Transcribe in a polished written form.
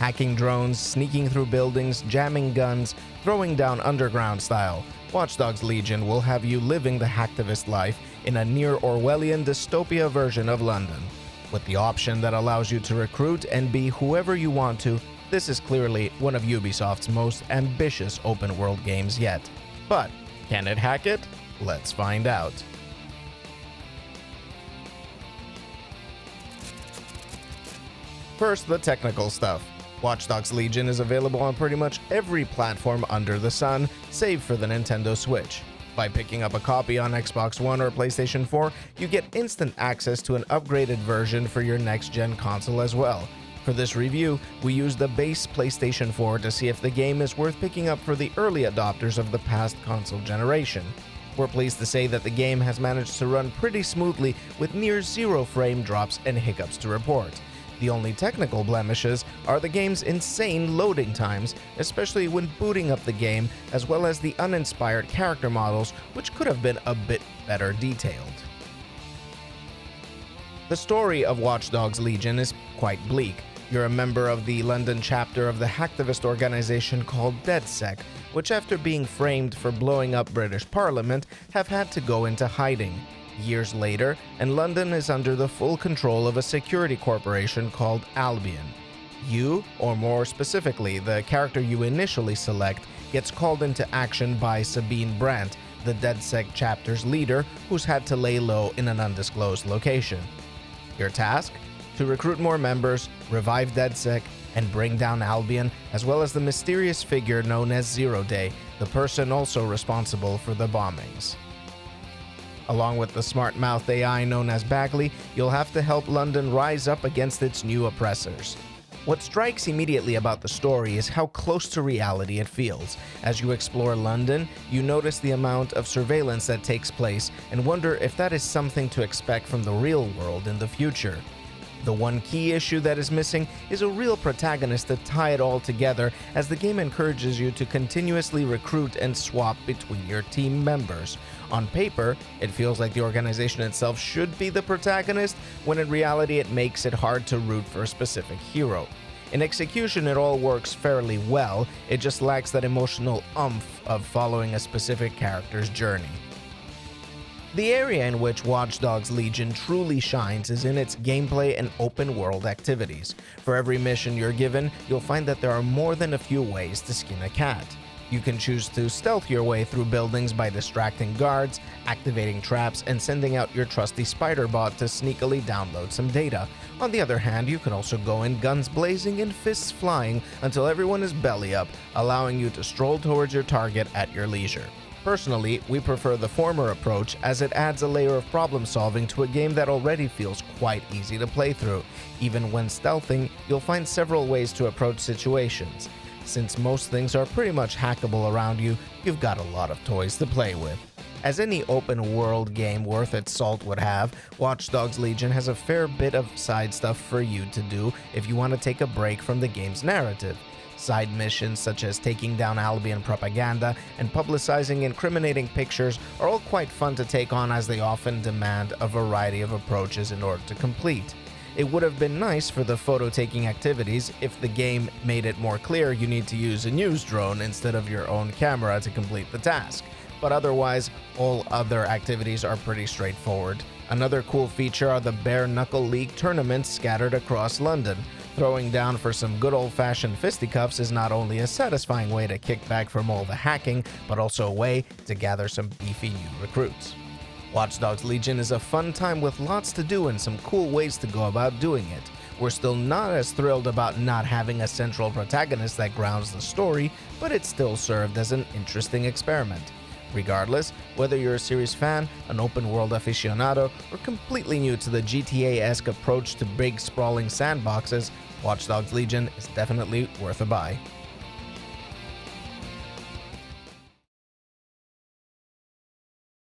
Hacking drones, sneaking through buildings, jamming guns, throwing down underground style, Watch Dogs Legion will have you living the hacktivist life in a near-Orwellian dystopia version of London. With the option that allows you to recruit and be whoever you want to, this is clearly one of Ubisoft's most ambitious open-world games yet. But can it hack it? Let's find out. First, the technical stuff. Watch Dogs Legion is available on pretty much every platform under the sun, save for the Nintendo Switch. By picking up a copy on Xbox One or PlayStation 4, you get instant access to an upgraded version for your next-gen console as well. For this review, we used the base PlayStation 4 to see if the game is worth picking up for the early adopters of the past console generation. We're pleased to say that the game has managed to run pretty smoothly with near zero frame drops and hiccups to report. The only technical blemishes are the game's insane loading times, especially when booting up the game, as well as the uninspired character models, which could have been a bit better detailed. The story of Watch Dogs Legion is quite bleak. You're a member of the London chapter of the hacktivist organization called DedSec, which after being framed for blowing up British Parliament, have had to go into hiding. Years later, and London is under the full control of a security corporation called Albion. You, or more specifically, the character you initially select, gets called into action by Sabine Brandt, the DedSec chapter's leader, who's had to lay low in an undisclosed location. Your task? To recruit more members, revive DedSec, and bring down Albion, as well as the mysterious figure known as Zero Day, the person also responsible for the bombings. Along with the smart-mouthed AI known as Bagley, you'll have to help London rise up against its new oppressors. What strikes immediately about the story is how close to reality it feels. As you explore London, you notice the amount of surveillance that takes place and wonder if that is something to expect from the real world in the future. The one key issue that is missing is a real protagonist to tie it all together, as the game encourages you to continuously recruit and swap between your team members. On paper, it feels like the organization itself should be the protagonist, when in reality it makes it hard to root for a specific hero. In execution, it all works fairly well, it just lacks that emotional oomph of following a specific character's journey. The area in which Watch Dogs Legion truly shines is in its gameplay and open-world activities. For every mission you're given, you'll find that there are more than a few ways to skin a cat. You can choose to stealth your way through buildings by distracting guards, activating traps, and sending out your trusty spider bot to sneakily download some data. On the other hand, you can also go in guns blazing and fists flying until everyone is belly up, allowing you to stroll towards your target at your leisure. Personally, we prefer the former approach, as it adds a layer of problem solving to a game that already feels quite easy to play through. Even when stealthing, you'll find several ways to approach situations. Since most things are pretty much hackable around you, you've got a lot of toys to play with. As any open-world game worth its salt would have, Watch Dogs Legion has a fair bit of side stuff for you to do if you want to take a break from the game's narrative. Side missions such as taking down Albion propaganda and publicizing incriminating pictures are all quite fun to take on, as they often demand a variety of approaches in order to complete. It would have been nice for the photo-taking activities if the game made it more clear you need to use a news drone instead of your own camera to complete the task. But otherwise, all other activities are pretty straightforward. Another cool feature are the Bare Knuckle League tournaments scattered across London. Throwing down for some good old-fashioned fisticuffs is not only a satisfying way to kick back from all the hacking, but also a way to gather some beefy new recruits. Watch Dogs Legion is a fun time with lots to do and some cool ways to go about doing it. We're still not as thrilled about not having a central protagonist that grounds the story, but it still served as an interesting experiment. Regardless, whether you're a series fan, an open-world aficionado, or completely new to the GTA-esque approach to big, sprawling sandboxes, Watch Dogs Legion is definitely worth a buy.